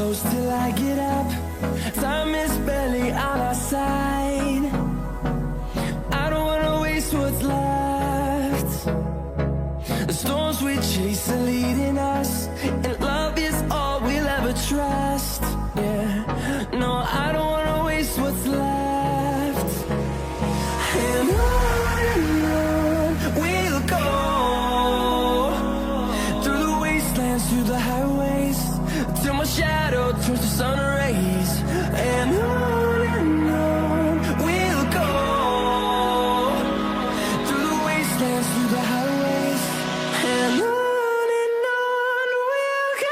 close till I get up. Time is barely on our side. I don't wanna waste what's left. The storms we chase are leading us, and love is all we'll ever trust. Yeah, no, I don't wanna waste what's left. And on we'll go, through the wastelands, through the highways, till my shadow turns to sun rays. And on we'll go, through the wastelands, through the highways, and on we'll go.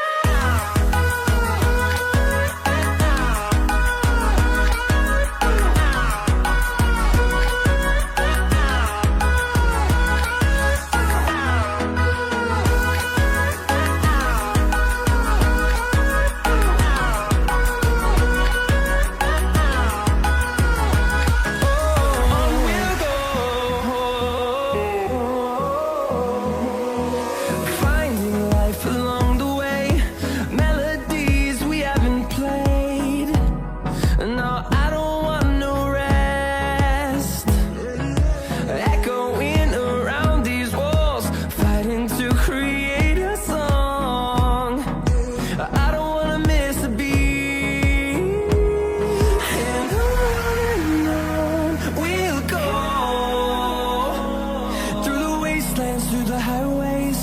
Through the highways,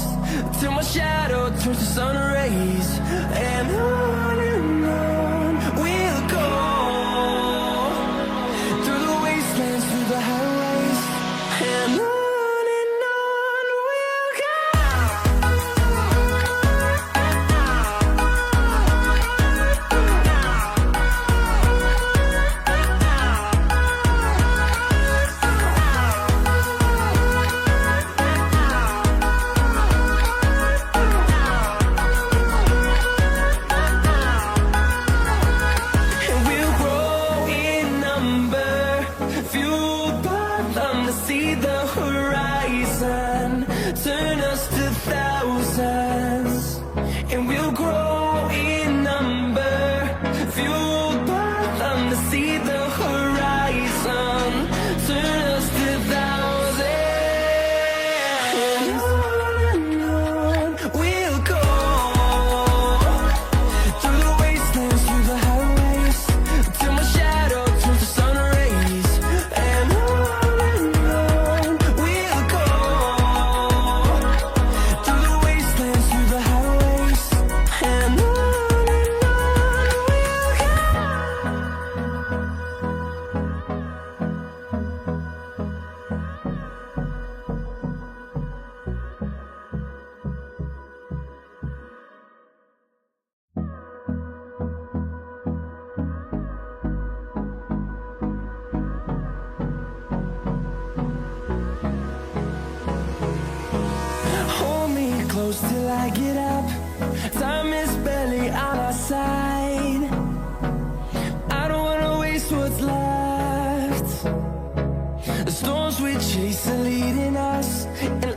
till my shadow turns to sun rays. And on we'll go, through the wastelands, through the highways, and on we'll go. See the horizon, turn us to thousands, and we'll grow in number, fueled by them to see the horizon, turn us to thousands. And on we'll go, through the wastelands, through the highways, till my shadow turns to sun rays. And close till I get up. Time is barely on our side. I don't wanna waste what's left. The storms we chase are leading us, and